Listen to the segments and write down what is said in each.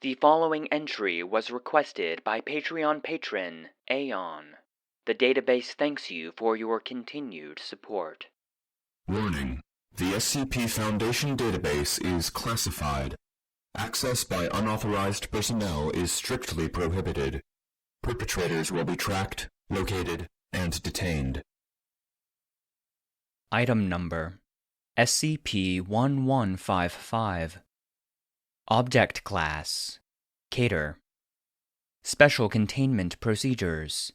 The following entry was requested by Patreon patron Aeon. The database thanks you for your continued support. Warning: the SCP Foundation database is classified. Access by unauthorized personnel is strictly prohibited. Perpetrators will be tracked, located, and detained. Item number: SCP-1155. Object Class: Cater. Special Containment Procedures: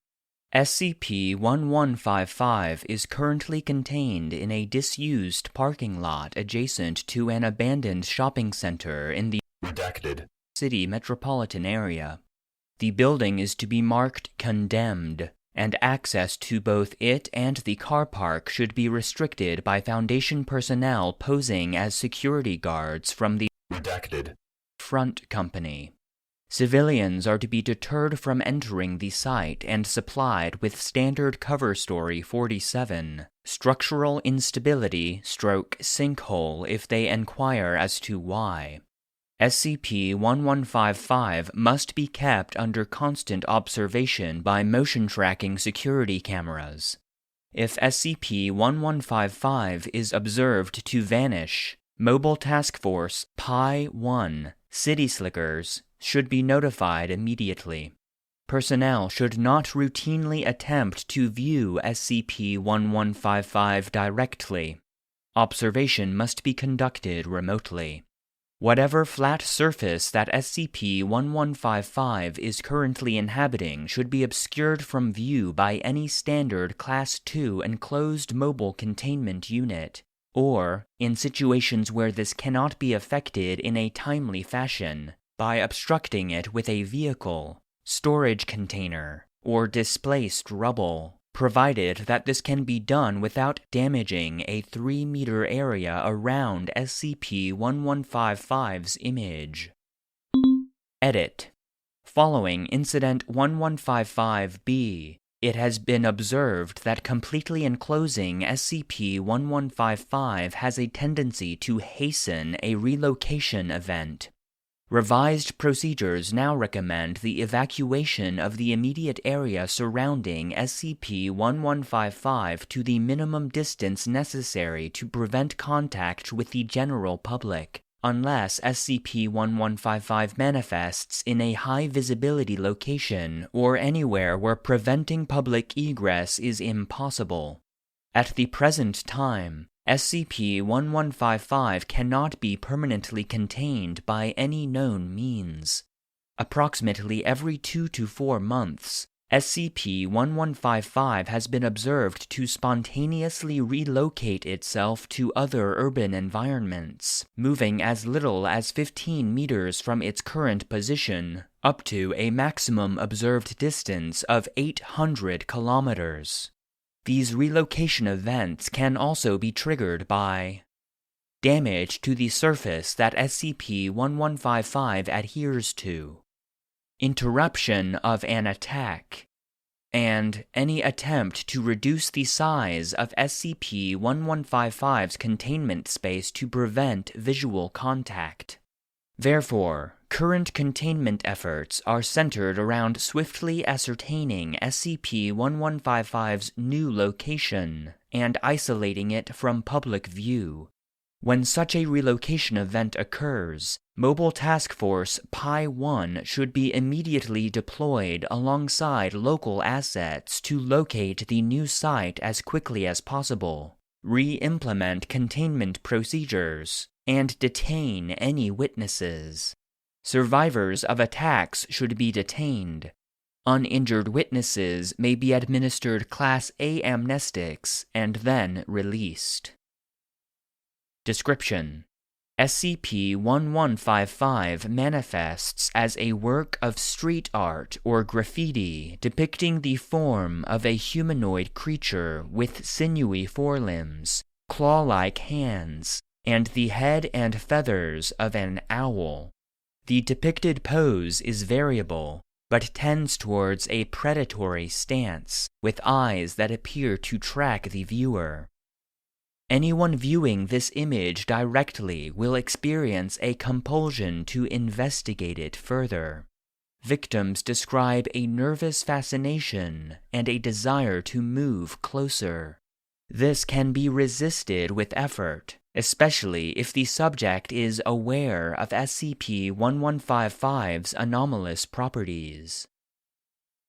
SCP-1155 is currently contained in a disused parking lot adjacent to an abandoned shopping center in the Redacted city metropolitan area. The building is to be marked Condemned, and access to both it and the car park should be restricted by Foundation personnel posing as security guards from the Redacted front company. Civilians are to be deterred from entering the site and supplied with standard cover story 47, structural instability / sinkhole if they inquire as to why. SCP-1155 must be kept under constant observation by motion tracking security cameras. If SCP-1155 is observed to vanish, Mobile Task Force Pi-1 City Slickers should be notified immediately. Personnel should not routinely attempt to view SCP-1155 directly. Observation must be conducted remotely. Whatever flat surface that SCP-1155 is currently inhabiting should be obscured from view by any standard Class II enclosed mobile containment unit, or, in situations where this cannot be effected in a timely fashion, by obstructing it with a vehicle, storage container, or displaced rubble, provided that this can be done without damaging a 3-meter area around SCP-1155's image. Edit. Following Incident 1155-B, it has been observed that completely enclosing SCP-1155 has a tendency to hasten a relocation event. Revised procedures now recommend the evacuation of the immediate area surrounding SCP-1155 to the minimum distance necessary to prevent contact with the general public, unless SCP-1155 manifests in a high-visibility location or anywhere where preventing public egress is impossible. At the present time, SCP-1155 cannot be permanently contained by any known means. Approximately every 2 to 4 months, SCP-1155 has been observed to spontaneously relocate itself to other urban environments, moving as little as 15 meters from its current position, up to a maximum observed distance of 800 kilometers. These relocation events can also be triggered by damage to the surface that SCP-1155 adheres to, interruption of an attack, and any attempt to reduce the size of SCP-1155's containment space to prevent visual contact. Therefore, current containment efforts are centered around swiftly ascertaining SCP-1155's new location and isolating it from public view. When such a relocation event occurs, Mobile Task Force Pi-1 should be immediately deployed alongside local assets to locate the new site as quickly as possible, re-implement containment procedures, and detain any witnesses. Survivors of attacks should be detained. Uninjured witnesses may be administered Class A amnestics and then released. Description: SCP-1155 manifests as a work of street art or graffiti depicting the form of a humanoid creature with sinewy forelimbs, claw-like hands, and the head and feathers of an owl. The depicted pose is variable, but tends towards a predatory stance, with eyes that appear to track the viewer. Anyone viewing this image directly will experience a compulsion to investigate it further. Victims describe a nervous fascination and a desire to move closer. This can be resisted with effort, especially if the subject is aware of SCP-1155's anomalous properties.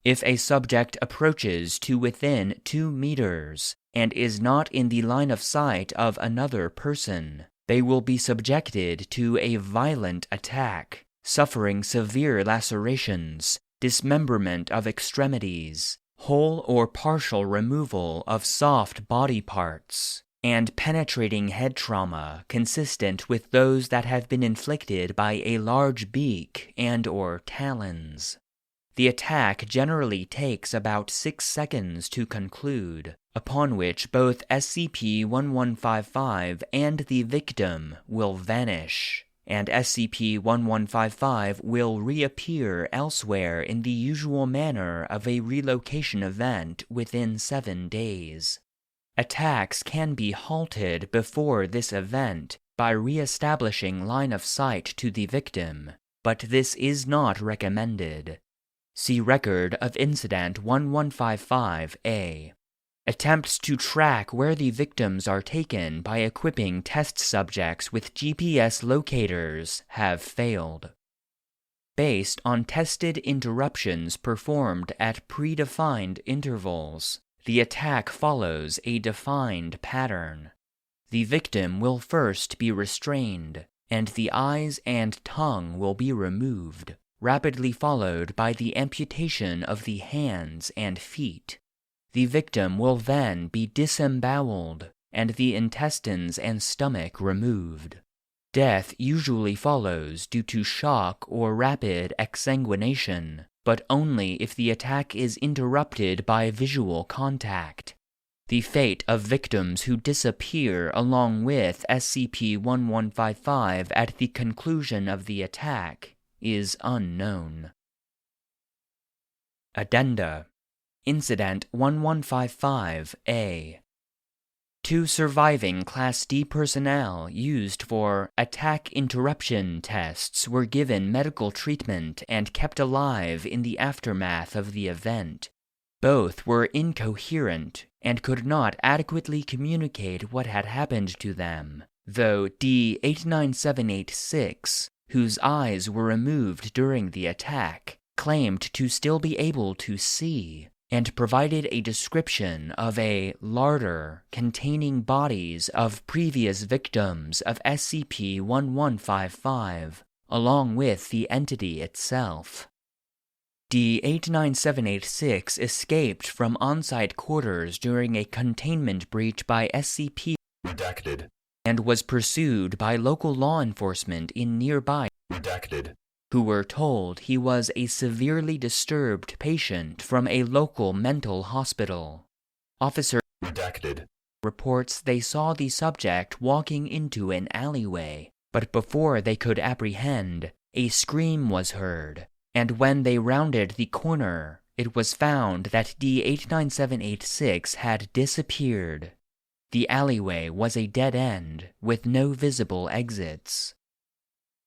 If a subject approaches to within 2 meters and is not in the line of sight of another person, they will be subjected to a violent attack, suffering severe lacerations, dismemberment of extremities, whole or partial removal of soft body parts, and penetrating head trauma consistent with those that have been inflicted by a large beak and/or talons. The attack generally takes about 6 seconds to conclude, upon which both SCP-1155 and the victim will vanish, and SCP-1155 will reappear elsewhere in the usual manner of a relocation event within 7 days. Attacks can be halted before this event by re-establishing line of sight to the victim, but this is not recommended. See Record of Incident 1155-A. Attempts to track where the victims are taken by equipping test subjects with GPS locators have failed. Based on tested interruptions performed at predefined intervals, the attack follows a defined pattern. The victim will first be restrained, and the eyes and tongue will be removed, rapidly followed by the amputation of the hands and feet. The victim will then be disemboweled, and the intestines and stomach removed. Death usually follows due to shock or rapid exsanguination, but only if the attack is interrupted by visual contact. The fate of victims who disappear along with SCP-1155 at the conclusion of the attack is unknown. Addenda. Incident 1155-A. 2 surviving Class D personnel used for attack interruption tests were given medical treatment and kept alive in the aftermath of the event. Both were incoherent and could not adequately communicate what had happened to them, though D-89786, whose eyes were removed during the attack, claimed to still be able to see, and provided a description of a larder containing bodies of previous victims of SCP-1155, along with the entity itself. D-89786 escaped from on-site quarters during a containment breach by SCP Redacted. And was pursued by local law enforcement in nearby Redacted. Who were told he was a severely disturbed patient from a local mental hospital. Officer Redacted. Reports they saw the subject walking into an alleyway, but before they could apprehend, a scream was heard, and when they rounded the corner, it was found that D-89786 had disappeared. The alleyway was a dead end with no visible exits.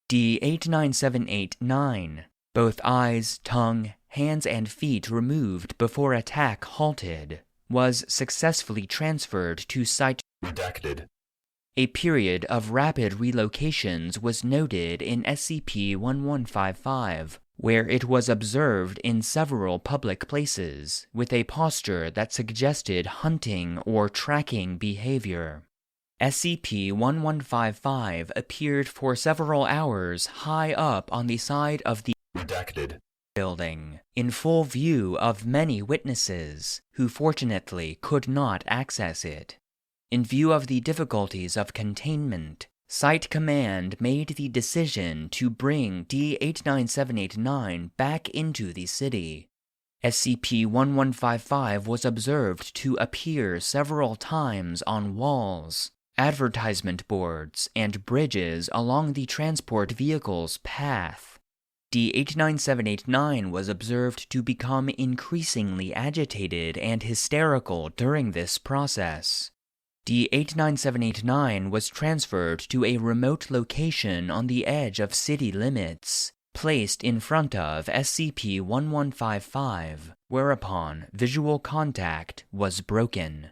D-89789, both eyes, tongue, hands, and feet removed before attack halted, was successfully transferred to Site Redacted. A period of rapid relocations was noted in SCP-1155, where it was observed in several public places, with a posture that suggested hunting or tracking behavior. SCP-1155 appeared for several hours high up on the side of the Redacted. building, in full view of many witnesses, who fortunately could not access it. In view of the difficulties of containment, Site Command made the decision to bring D-89789 back into the city. SCP-1155 was observed to appear several times on walls, advertisement boards, and bridges along the transport vehicle's path. D-89789 was observed to become increasingly agitated and hysterical during this process. D-89789 was transferred to a remote location on the edge of city limits, placed in front of SCP-1155, whereupon visual contact was broken.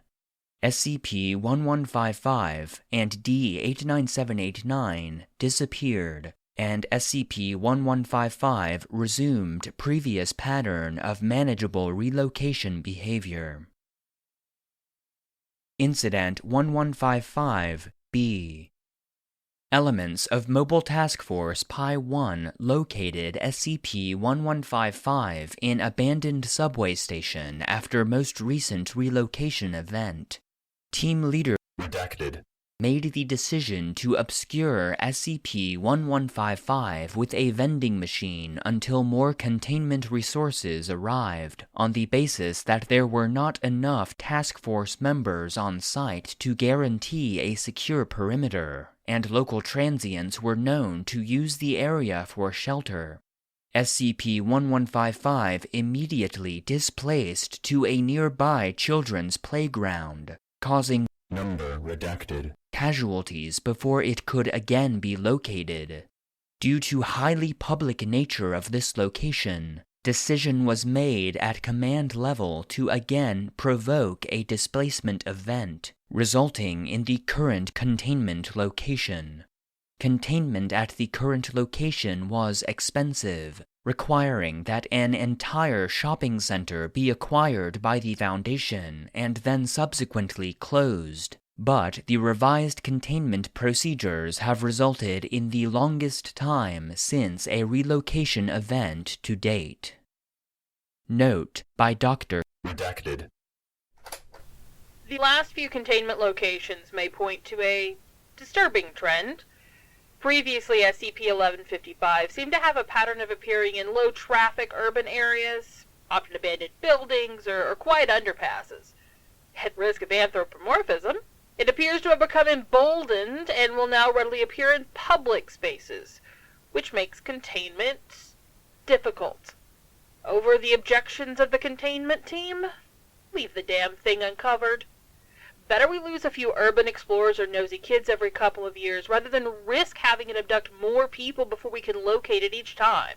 SCP-1155 and D-89789 disappeared, and SCP-1155 resumed previous pattern of manageable relocation behavior. Incident 1155-B. Elements of Mobile Task Force Pi-1 located SCP-1155 in abandoned subway station after most recent relocation event. Team leader Redacted. Made the decision to obscure SCP-1155 with a vending machine until more containment resources arrived, on the basis that there were not enough task force members on site to guarantee a secure perimeter, and local transients were known to use the area for shelter. SCP-1155 immediately displaced to a nearby children's playground, causing Number redacted. casualties before it could again be located. Due to highly public nature of this location, decision was made at command level to again provoke a displacement event, resulting in the current containment location. Containment at the current location was expensive, requiring that an entire shopping center be acquired by the Foundation and then subsequently closed. But the revised containment procedures have resulted in the longest time since a relocation event to date. Note by Dr. Redacted. The last few containment locations may point to a disturbing trend. Previously, SCP-1155 seemed to have a pattern of appearing in low-traffic urban areas, often abandoned buildings, or quiet underpasses. At risk of anthropomorphism, it appears to have become emboldened and will now readily appear in public spaces, which makes containment difficult. Over the objections of the containment team? Leave the damn thing uncovered. Better we lose a few urban explorers or nosy kids every couple of years rather than risk having it abduct more people before we can locate it each time.